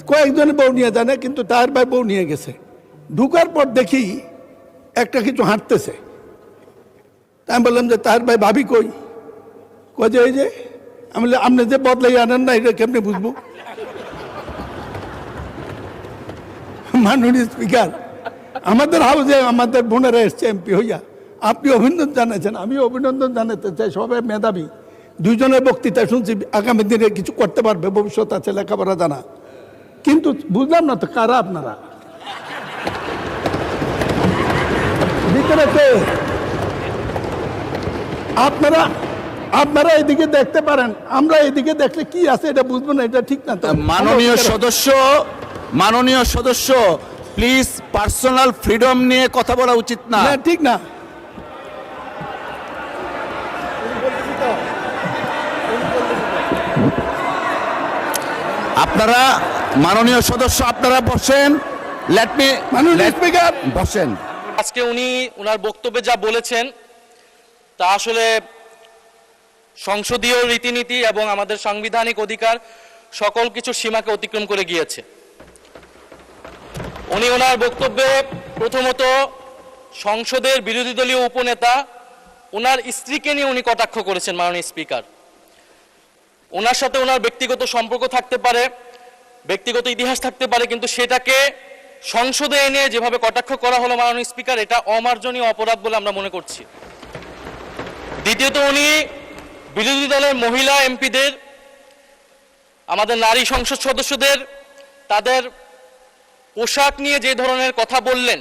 কয়েকজনে বউ নিয়ে জানে, কিন্তু তার ভাই বউ নিয়ে গেছে। ঢুকার পর দেখি একটা কিছু হাঁটতেছে। আমি বললাম যে তার ভাই ভাবি কই? কই যে এই যে। আমি বললাম আপনি যে বদলাই আনেন না, এটা কেমনি বুঝবো? মাননীয় স্পিকার, আমাদের হাউসে আমাদের বোনেরা এসছে এমপি হইয়া, আপনি অভিনন্দন জানাচ্ছেন, আমি অভিনন্দন জানাতে চাই। সবাই মেধাবী, দুইজনের বক্তৃতা শুনছি, আগামী দিনে কিছু করতে পারবে, ভবিষ্যৎ আছে, লেখাপড়া জানা। কিন্তু বুঝলাম না তো কারা আপনারা ভিতরে কে? আপনারা এদিকে দেখতে পারেন, আমরা এদিকে দেখলে কি আছে এটা বুঝবো না, এটা ঠিক না তো। মাননীয় সদস্য প্লিজ, পার্সোনাল ফ্রিডম নিয়ে কথা বলা উচিত না। ঠিক না। আপনারা মাননীয় সদস্য আপনারা বসেন। মাননীয় স্পিকার বসেন। আজকে উনি ওনার বক্তব্যে যা বলেছেন তা আসলে সংসদীয় রীতিনীতি এবং আমাদের সাংবিধানিক অধিকার সকল কিছু সীমাকে অতিক্রম করে গিয়েছে। উনি ওনার বক্তব্যে প্রথমত সংসদের বিরোধী দলীয় উপনেতা ওনার স্ত্রীকে নিয়ে উনি কটাক্ষ করেছেন। মাননীয় স্পিকার, ওনার সাথে ওনার ব্যক্তিগত সম্পর্ক থাকতে পারে, ব্যক্তিগত ইতিহাস থাকতে পারে, কিন্তু সেটাকে সংসদে এনে যেভাবে কটাক্ষ করা হলো মাননীয় স্পিকার, এটা অমার্জনীয় অপরাধ বলে আমরা মনে করছি। দ্বিতীয়ত, উনি বিরোধী দলের মহিলা এমপিদের, আমাদের নারী সংসদ সদস্যদের তাদের পোশাক নিয়ে যে ধরনের কথা বললেন,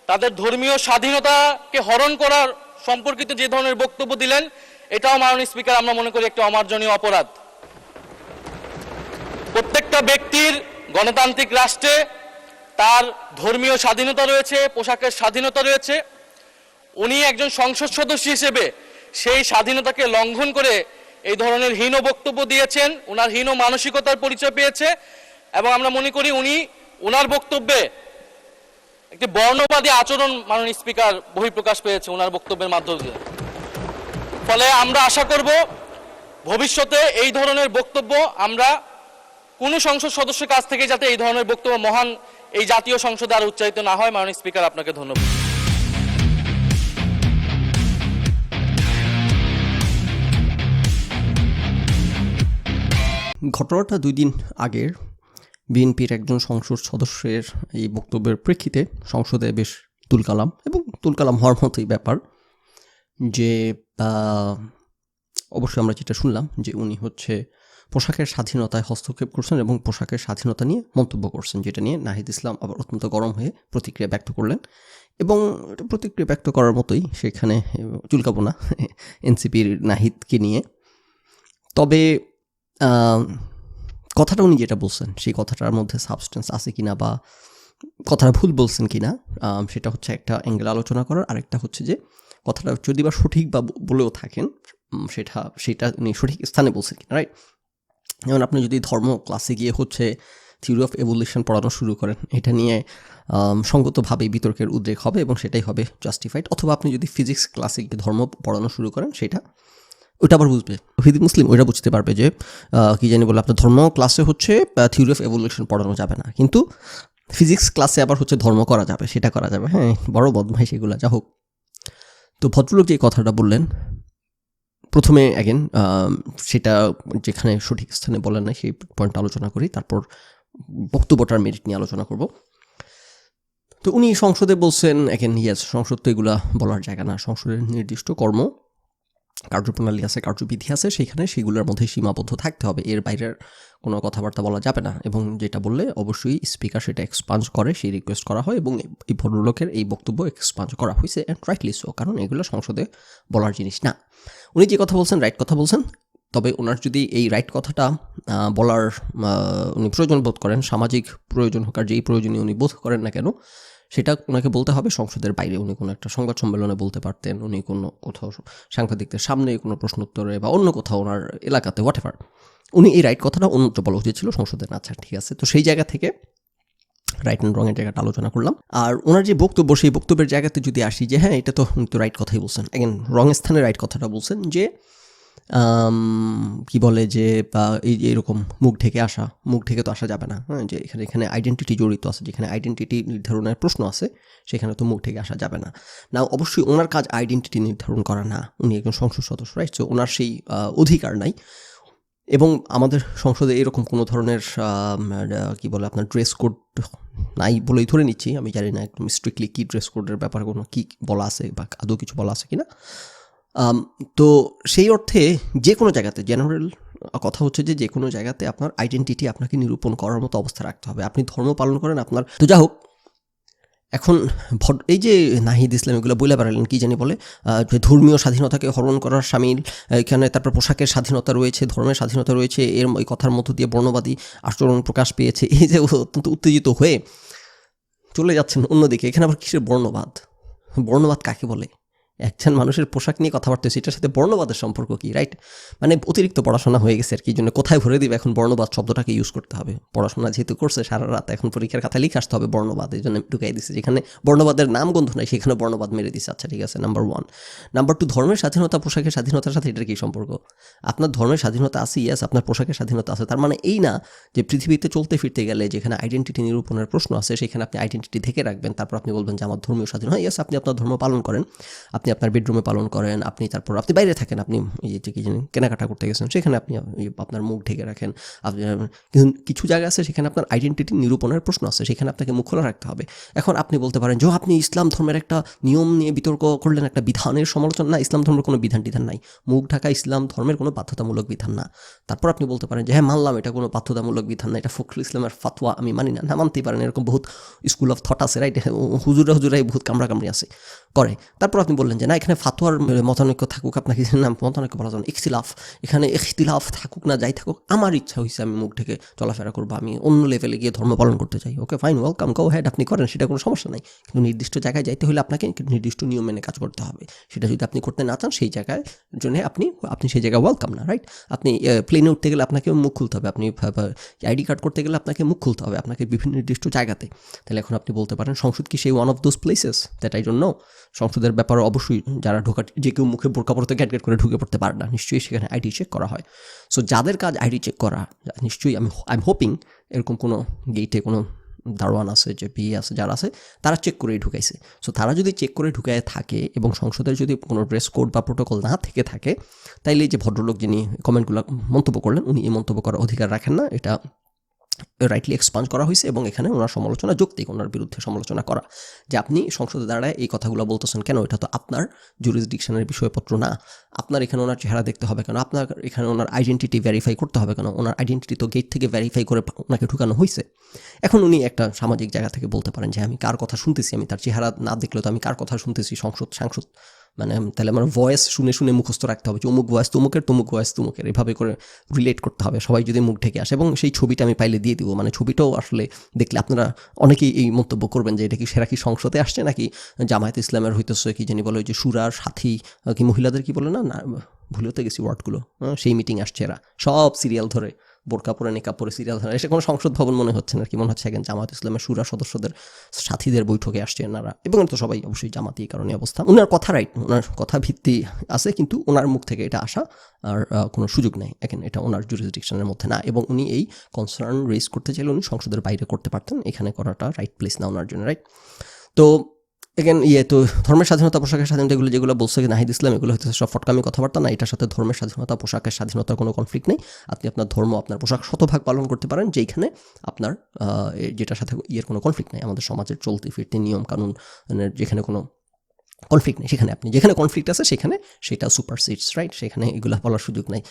তাদের ধর্মীয় স্বাধীনতাকে হরণ করার সম্পর্কিত যে ধরনের বক্তব্য দিলেন, এটাও মাননীয় স্পিকার আমরা মনে করি একটা অমার্জনীয় অপরাধ। প্রত্যেকটা ব্যক্তির গণতান্ত্রিক রাষ্ট্রে তার ধর্মীয় স্বাধীনতা রয়েছে, পোশাকের স্বাধীনতা রয়েছে। উনি একজন সংসদ সদস্য হিসেবে সেই স্বাধীনতাকে লঙ্ঘন করে এই ধরনের হীন বক্তব্য দিয়েছেন, ওনার হীন মানসিকতার পরিচয় পেয়েছে। এবং আমরা মনে করি উনি ওনার বক্তব্যে একটি বর্ণবাদী আচরণ মাননীয় স্পিকার বহিঃপ্রকাশ পেয়েছে ওনার বক্তব্যের মাধ্যমে। ফলে আমরা আশা করব ভবিষ্যতে এই ধরনের বক্তব্য আমরা কোনো সংসদ সদস্যের কাছ থেকে যাতে এই ধরনের বক্তব্য মহান এই জাতীয় সংসদে আর উচ্চারিত না হয়। মাননীয় স্পিকার, আপনাকে ধন্যবাদ। ঘটনাটা 2 দিন আগের বিএনপির একজন সংসদ সদস্যের এই বক্তব্যের প্রেক্ষিতে সংসদে বেশ তুলকালাম, এবং তুলকালাম হওয়ার মতোই ব্যাপার যে অবশ্যই আমরা যেটা শুনলাম যে উনি হচ্ছে পোশাকের স্বাধীনতায় হস্তক্ষেপ করছেন এবং পোশাকের স্বাধীনতা নিয়ে মন্তব্য করছেন, যেটা নিয়ে নাহিদ ইসলাম আবার অত্যন্ত গরম হয়ে প্রতিক্রিয়া ব্যক্ত করলেন। এবং প্রতিক্রিয়া ব্যক্ত করার মতোই, সেখানে চুলকাবো না এনসিপির নাহিদকে নিয়ে। তবে কথাটা উনি যেটা বলছেন সেই কথাটার মধ্যে সাবস্টেন্স আছে কিনা বা কথাটা ভুল বলছেন কিনা, সেটা হচ্ছে একটা অ্যাঙ্গেল আলোচনা করার। আরেকটা হচ্ছে যে কথাটা যদি বা সঠিক বা বলেও থাকেন, সেটা উনি সঠিক স্থানে বলছেন কিনা, রাইট? যেমন আপনি যদি ধর্ম ক্লাসে গিয়ে হচ্ছে থিওরি অফ এভলিউশন পড়ানো শুরু করেন, এটা নিয়ে সঙ্গতভাবে বিতর্কের উদ্রেক হবে এবং সেটাই হবে জাস্টিফাইড। অথবা আপনি যদি ফিজিক্স ক্লাসে গিয়ে ধর্ম পড়ানো শুরু করেন, ওটা আবার বুঝবে হিদি মুসলিম, ওইটা বুঝতে পারবে যে কী জানি বলে আপনার ধর্ম ক্লাসে হচ্ছে থিওরি অফ এভলিউশন পড়ানো যাবে না, কিন্তু ফিজিক্স ক্লাসে আবার হচ্ছে ধর্ম করা যাবে, সেটা করা যাবে। হ্যাঁ, বড় বদমাইশ এগুলো, যা হোক। তো ভদ্রলোক যে কথাটা বললেন, প্রথমে অ্যাগেন সেটা যেখানে সঠিক স্থানে বলেন না সেই পয়েন্ট আলোচনা করি, তারপর বক্তব্যটার মেরিট নিয়ে আলোচনা করব। তো উনি সংসদে বলছেন, অ্যাগেন ইয়েস, সংসদ তো এগুলা বলার জায়গা না, সংসদের নির্দিষ্ট কার্যপ্রণালী আছে, কার্যবিধি আছে, সেগুলোর মধ্যে সীমাবদ্ধ থাকতে হবে, এর বাইরের কোনো কথাবার্তা বলা যাবে না। এবং যেটা বললে অবশ্যই স্পিকার সেটা এক্সপাঞ্জ করে, সেই রিকোয়েস্ট করা হয় এবং এই ভদ্রলোকের এই বক্তব্য এক্সপাঞ্জ করা হয়েছে, অ্যান্ড রাইটলি সো, কারণ এগুলো সংসদে বলার জিনিস না। উনি যে কথা বলছেন রাইট কথা বলছেন, তবে ওনার যদি এই রাইট কথাটা বলার উনি প্রয়োজন বোধ করেন, সামাজিক প্রয়োজন হোক আর যেই প্রয়োজনীয় উনি বোধ করেন না কেন, সেটা ওনাকে বলতে হবে সংসদের বাইরে। উনি কোনো একটা সংবাদ সম্মেলনে বলতে পারতেন, উনি কোনো কোথাও সাংবাদিকদের সামনে কোনো প্রশ্ন উত্তরে বা অন্য কোথাও ওনার এলাকাতে হোয়াটএভার, উনি এই রাইট কথাটা অন্যত্র বলা উচিত ছিল, সংসদে না। আচ্ছা, ঠিক আছে। তো সেই জায়গা থেকে রাইট অ্যান্ড রঙের জায়গাটা আলোচনা করলাম। আর ওনার যে বক্তব্য, সেই বক্তব্যের জায়গাতে যদি আসি যে হ্যাঁ, এটা তো উনি তো রাইট কথাই বলছেন, অ্যাগেন রং স্থানে রাইট কথাটা বলছেন যে কি বলে যে এই যে এরকম মুখ ঢেকে তো আসা যাবে না, হ্যাঁ, যে এখানে আইডেন্টিটি জড়িত আছে, যেখানে আইডেন্টিটি নির্ধারণের প্রশ্ন আছে সেখানে তো মুখ ঢেকে আসা যাবে না। না, অবশ্যই ওনার কাজ আইডেন্টিটি নির্ধারণ করা না, উনি একজন সংসদ সদস্য, রাইট? সো ওনার সেই অধিকার নাই। এবং আমাদের সংসদে এরকম কোনো ধরনের কি বলে আপনার ড্রেস কোড নাই বলেই ধরে নিচ্ছি, আমি জানি না একদম স্ট্রিক্টলি কী ড্রেস কোডের ব্যাপারে কোনো কী বলা আছে বা আদৌ কিছু বলা আছে কিনা। তো সেই অর্থে যে কোনো জায়গাতে জেনারেল কথা হচ্ছে যে কোনো জায়গাতে আপনার আইডেন্টিটি আপনাকে নিরূপণ করার মতো অবস্থা রাখতে হবে। আপনি ধর্ম পালন করেন আপনার, তো যা হোক, এখন এই যে নাহিদ ইসলাম এগুলো বলে বেড়ালেন, কী জানি বলে যে ধর্মীয় স্বাধীনতাকে হরণ করার সামিল এখানে, তারপর পোশাকের স্বাধীনতা রয়েছে, ধর্মের স্বাধীনতা রয়েছে, এই কথার মধ্য দিয়ে বর্ণবাদী আচরণ প্রকাশ পেয়েছে, এই যে অত্যন্ত উত্তেজিত হয়ে চলে যাচ্ছেন অন্যদিকে। এখানে আবার কিসের বর্ণবাদ কাকে বলে? একজন মানুষের পোশাক নিয়ে কথাবার্তা, সেটার সাথে বর্ণবাদের সম্পর্ক কি, রাইট? মানে অতিরিক্ত পড়াশোনা হয়ে গেছে আর কি, জন্য কোথায় ভরে দিবে এখন বর্ণবাদ শব্দটাকে ইউজ করতে হবে। পড়াশোনা যেহেতু করছে সারা রাত, এখন পরীক্ষার খাতায় লিখে আসতে হবে বর্ণবাদ, এই জন্য ঢুকাই দিচ্ছে। যেখানে বর্ণবাদের নাম গন্ধ নাই সেখানে বর্ণবাদ মেরে দিচ্ছে। আচ্ছা ঠিক আছে, নাম্বার 1। নাম্বার 2, ধর্মের স্বাধীনতা পোশাকের স্বাধীনতার সাথে এটার কী সম্পর্ক? আপনার ধর্মের স্বাধীনতা আছে, ইয়েস, আপনার পোশাকের স্বাধীনতা আছে, তার মানে এই না যে পৃথিবীতে চলতে ফিরতে গেলে যেখানে আইডেন্টিটি নিরূপণের প্রশ্ন আছে সেখানে আপনি আইডেন্টিটি ঢেকে রাখবেন, তারপর আপনি বলবেন যে আমার ধর্মীয় স্বাধীন হয়। ইয়েস, আপনি আপনার ধর্ম পালন করেন, আপনি আপনার বেডরুমে পালন করেন, আপনি তারপর আপনি বাইরে থাকেন, আপনি এই যে কি জানেন কেনাকাটা করতে গেছেন সেখানে আপনি আপনার মুখ ঢেকে রাখেন। কিন্তু কিছু জায়গা আছে সেখানে আপনার আইডেন্টিটি নিরূপণের প্রশ্ন আছে, সেখানে আপনাকে মুখ খোলা রাখতে হবে। এখন আপনি বলতে পারেন যে আপনি ইসলাম ধর্মের একটা নিয়ম নিয়ে বিতর্ক করলেন, একটা বিধানের সমালোচনা। না, ইসলাম ধর্মের কোনো বিধান নাই, মুখ ঢাকা ইসলাম ধর্মের কোনো বাধ্যতামূলক বিধান না। তারপর আপনি বলতে পারেন যে হ্যাঁ মানলাম এটা কোনো বাধ্যতামূলক বিধান না, এটা ফখরুল ইসলামের ফাতোয়া, আমি মানি না। না, মানতেই পারেন, এরকম বহুত স্কুল অফ থট আছে, রাইট? হুজুরাই বহুত কামড়াকামড়ি আছে করে। তারপর আপনি বললেন যে না, এখানে ফাতোয়ার মতানৈক্য থাকুক, আপনাকে নাম মতানৈক্য বলা যায় না, এখানে ইখতিলাফ থাকুক না যাই থাকুক, আমার ইচ্ছা হয়েছে আমি মুখ থেকে চলাফেরা করবো, আমি অন্য লেভেলে গিয়ে ধর্ম পালন করতে চাই। ওকে ফাইন, ওয়েলকাম, গো হেড, আপনি করেন, সেটা কোনো সমস্যা নাই। কিন্তু নির্দিষ্ট জায়গায় যাইতে হলে আপনাকে নির্দিষ্ট নিয়ম মেনে কাজ করতে হবে। সেটা যদি আপনি করতে না চান সেই জায়গায় জন্য আপনি সেই জায়গায় ওয়েলকাম না, রাইট? আপনি প্লেনে উঠতে গেলে আপনাকে মুখ খুলতে হবে, আপনি আইডি কার্ড করতে গেলে আপনাকে মুখ খুলতে হবে, আপনাকে বিভিন্ন নির্দিষ্ট জায়গাতে। তাহলে এখন আপনি বলতে পারেন সংসদ কি সেই one of those places that I don't know? সংসদের ব্যাপারে অবশ্যই যারা যে কেউ মুখে বোরকা পড়তে গ্যাট করে ঢুকে পড়তে পারে না, নিশ্চয়ই সেখানে আইডি চেক করা হয়। সো যাদের কাজ আইডি চেক করা, নিশ্চয়ই আই এম হোপিং এরকম কোনো গেটে কোনো দারোয়ান আছে, যে পিএ আছে, যারা আছে তারা চেক করেই ঢুকাইছে। সো তারা যদি চেক করে ঢুকায় থাকে এবং সংসদের যদি কোনো ড্রেস কোড বা প্রোটোকল না থেকে থাকে, তাইলে এই যে ভদ্রলোক যিনি কমেন্টগুলো মন্তব্য করলেন, উনি এই মন্তব্য করার অধিকার রাখেন না। এটা রাইটলি এক্সপান্স করা হয়েছে এবং এখানে ওনার সমালোচনা যৌক্তিক, ওনার বিরুদ্ধে সমালোচনা করা যে আপনি সংসদে দাঁড়ায় এই কথাগুলো বলতেছেন কেন, এটা তো আপনার জুরিসডিকশনের বিষয়পত্র না, আপনার এখানে ওনার চেহারা দেখতে হবে কেন, আপনার এখানে ওনার আইডেন্টিটি ভেরিফাই করতে হবে কেন, ওনার আইডেন্টিটি তো গেট থেকে ভেরিফাই করে ওনাকে ঢুকানো হয়েছে। এখন উনি একটা সামাজিক জায়গা থেকে বলতে পারেন যে আমি কার কথা শুনতেছি, আমি তার চেহারা না দেখলে তো আমি কার কথা শুনতেছি, সাংসদ মানে তাহলে আমার ভয়েস শুনে মুখস্থ রাখতে হবে যে অমুক ভয়েস তমুকের, তমুক ভয়েস তমুকের, এভাবে করে রিলেট করতে হবে সবাই যদি মুখ ঢেকে আসে। এবং সেই ছবিটা আমি পাইলে দিয়ে দিব, মানে ছবিটাও আসলে দেখলে আপনারা অনেকেই এই মন্তব্য করবেন যে এটা কি সেরা কি সংসদে আসছে নাকি জামায়াত ইসলামের হইতেছে কি জানি বলে, ওই যে সুরার সাথী কি মহিলাদের কি বলে না, ভুলেতে গেছি ওয়ার্ডগুলো, সেই মিটিং আসছে এরা সব সিরিয়াল ধরে, বোরকা পরে নেকাব পরে সিরিয়াল ধরে, এসে কোনো সংসদ ভবন মনে হচ্ছে না কি, মনে হচ্ছে এখন জামায়াত ইসলামের সুরা সদস্যদের সাথীদের বৈঠকে আসছে এনারা, এবং তো সবাই অবশ্যই জামাতি, কারণে অবস্থা। ওনার কথা রাইট, ওনার কথা ভিত্তি আছে, কিন্তু ওনার মুখ থেকে এটা আসা আর কোনো সুযোগ নেই, এখন এটা ওনার জুরিসডিকশনের মধ্যে না। এবং উনি এই কনসার্ন রেজ করতে চাইলে উনি সংসদের বাইরে করতে পারতেন, এখানে করাটা রাইট প্লেস না ওনার জন্য, রাইট? তো এগেন তো ধর্মের স্বাধীনতা পোশাকের স্বাধীনতা যেগুলো বলছে নাহিদ ইসলাম, এগুলো হচ্ছে সব ফটকামি কথাবার্তা না। এটার সাথে ধর্মের স্বাধীনতা পোশাকের স্বাধীনতার কোনো কনফ্লিক্ট নেই। আপনি আপনার ধর্ম আপনার পোশাক শতভাগ পালন করতে পারেন, যেখানে আপনার যেটার সাথে কোনো কনফ্লিক্ট নেই। আমাদের সমাজের চলতে ফিরতে নিয়ম কানুন যেখানে কোনো কনফ্লিক্ট নেই, সেখানে আপনি যেখানে কনফ্লিক্ট আছে সেখানে সেটা সুপারসিডস, রাইট? সেখানে এগুলো বলার সুযোগ নাই,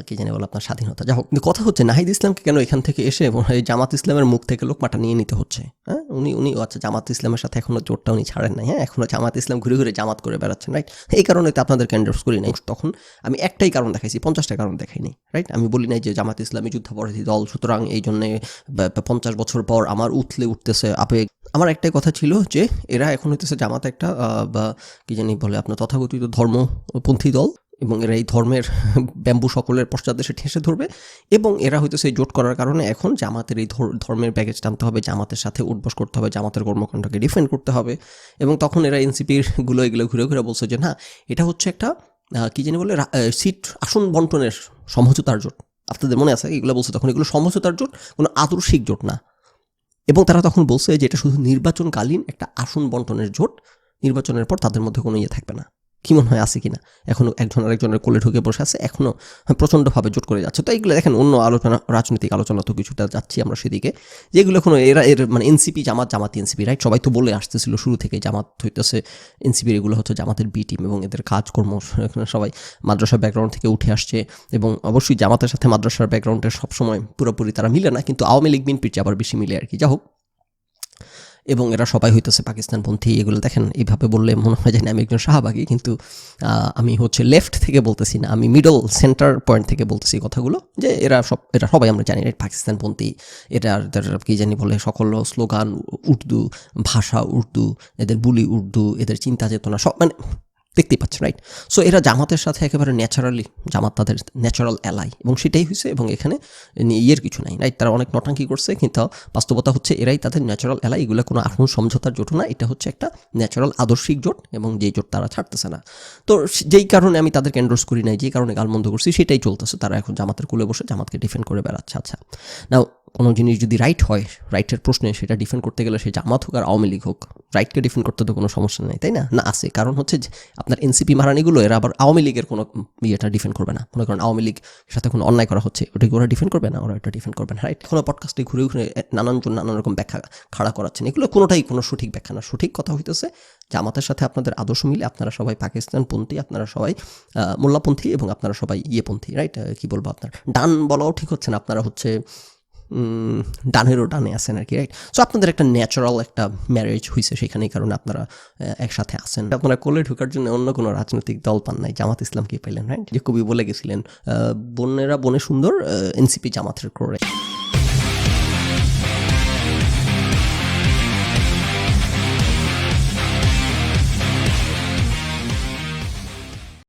কি জানি বলে আপনার স্বাধীনতা। যা হোক, কথা হচ্ছে নাহিদ ইসলামকে কেন এখান থেকে এসে এবং এই জামাত ইসলামের মুখ থেকে লোকমাটা নিয়ে নিতে হচ্ছে। হ্যাঁ, উনি আচ্ছা জামাত ইসলামের সাথে এখনও জোরটা উনি ছাড়েন নাই, হ্যাঁ, এখনও জামাত ইসলাম ঘুরে ঘুরে জামাত করে বেড়াচ্ছেন, রাইট? এই কারণে তো আপনাদেরকে এন্ডোর্স করি নাই। তখন আমি একটাই কারণ দেখাইছি, 50টা কারণ দেখাইনি, রাইট? আমি বলি নাই যে জামাত ইসলামী যুদ্ধাপরাধী দল, সুতরাং এই জন্যে 50 বছর পর আমার উঠতেছে আবেগ। আমার একটাই কথা ছিল যে এরা এখন হইতেছে জামাত একটা বা কি জানি বলে আপনার তথাকথিত ধর্মপন্থী দল, এবং এরা এই ধর্মের ব্যাম্বু সকলের পশ্চাৎদেশে ঠেসে ধরবে, এবং এরা হইতেছে জোট করার কারণে এখন জামাতের এই ধর্মের ব্যাগেজ টানতে হবে, জামাতের সাথে উঠবস করতে হবে, জামাতের কর্মকাণ্ডকে ডিফেন্ড করতে হবে। এবং তখন এরা এনসিপির এগুলো ঘুরে ঘুরে বলছে যে না, এটা হচ্ছে একটা কি জানি বলে সিট আসন বন্টনের সমঝোতার জোট, আপনাদের মনে আছে এগুলো বলছে তখন, এগুলো সমঝোতার জোট, কোনো আদর্শিক জোট না। এবং তারা তখন বলছে যে এটা শুধু নির্বাচনকালীন একটা আসন বন্টনের জোট, নির্বাচনের পর তাদের মধ্যে কোনো থাকবে না। কি মনে হয় আছে কিনা, এখনো একজন আরেকজনের কোলে ঢুকে বসে আছে, এখনো প্রচণ্ডভাবে জোট করে যাচ্ছে। তো এইগুলো দেখেন অন্য আলোচনা, রাজনৈতিক আলোচনা তো কিছুটা যাচ্ছি আমরা সেদিকে, যেগুলো কোনো এর মানে এনসিপি জামাত এনসিপি, রাইট? সবাই তো বলে আসতেছিল শুরু থেকে জামাত হইতেছে এনসিপির, এগুলো হচ্ছে জামাতের বি টিম এবং এদের কাজকর্ম সবাই মাদ্রাসা ব্যাকগ্রাউন্ড থেকে উঠে আসছে। এবং অবশ্যই জামাতের সাথে মাদ্রাসার ব্যাকগ্রাউন্ডের সবসময় পুরোপুরি তারা মিলে না, কিন্তু আওয়ামী লীগ বিএনপির চেয়ে আবার বেশি মিলে আর কি। যা হোক, এবং এরা সবাই হইতেছে পাকিস্তানপন্থী। এগুলো দেখেন এইভাবে বললে মনে হয় যে আমি একজন শাহবাগী, কিন্তু আমি হচ্ছে লেফট থেকে বলতেছি না, আমি মিডল সেন্টার পয়েন্ট থেকে বলতেছি কথাগুলো, যে এরা সবাই আমরা জানি পাকিস্তানপন্থী। এদের কী জানি বলে সকল স্লোগান উর্দু, ভাষা উর্দু, এদের বুলি উর্দু, এদের চিন্তা চেতনা সব মানে দেখতেই পাচ্ছেন, রাইট? সো এরা জামাতের সাথে একেবারে ন্যাচারালি, জামাত তাদের ন্যাচারাল অ্যালাই, এবং সেটাই হয়েছে। এবং এখানে ইয়ের কিছু নাই, রাইট? তারা অনেক নটাঙ্কি করছে, কিন্তু বাস্তবতা হচ্ছে এরাই তাদের ন্যাচারাল অ্যালাই। এগুলো কোনো আসন সমঝোতার জোট না, এটা হচ্ছে একটা ন্যাচারাল আদর্শিক জোট, এবং যেই জোট তারা ছাড়তেছে না। তো যেই কারণে আমি তাদেরকে এন্ডোর্স করি নাই, যে কারণে গালমন্দ করছি, সেটাই চলতেছে। তারা এখন জামাতের কুলে বসে জামাতকে ডিফেন্ড করে বেড়াচ্ছে। আচ্ছা, নাও কোনো জিনিস যদি রাইট হয়, রাইটের প্রশ্নে সেটা ডিফেন্ড করতে গেলে সে জামাত হোক আর আওয়ামী লীগ হোক, রাইটকে ডিফেন্ড করতে তো কোনো সমস্যা নেই, তাই না? না আছে, কারণ হচ্ছে যে আপনার এনসিপি মারানিগুলো এরা আবার আওয়ামী লীগের কোনো ইয়েটা ডিফেন্ড করবে না। মনে করেন আওয়ামী লীগ সাথে কোনো অন্যায় করা হচ্ছে, ওটাকে ওরা ডিফেন্ড করবে না, ওরা এটা ডিফেন্ড করবে না, রাইট? কোনো পডকাস্টে ঘুরে ঘুরে নানানজন নানান রকম ব্যাখ্যা খাড়া করাচ্ছেন, এগুলো কোনোটাই কোনো সঠিক ব্যাখ্যা না। সঠিক কথা হইতেছে জামাতের সাথে আপনাদের আদর্শ মিলে, আপনারা সবাই পাকিস্তানপন্থী, আপনারা সবাই মোল্লাপন্থী, এবং আপনারা সবাই ইয়েপন্থী, রাইট? কি বলবো, আপনার ডান বলাও ঠিক হচ্ছে না, আপনারা হচ্ছে ডানেরও ডানে আছেন আর কি, রাইট? সো আপনাদের একটা ন্যাচারাল একটা ম্যারেজ হয়েছে সেখানে, এই কারণে আপনারা একসাথে আছেন। আপনারা কোলে ঢোকার জন্য অন্য কোনো রাজনৈতিক দল পান নাই, জামাত ইসলামকে পাইলেন, রাইট? যে কবি বলে গেছিলেন, বনেরা বনে সুন্দর, এনসিপি জামাতের ক্রোড়ে।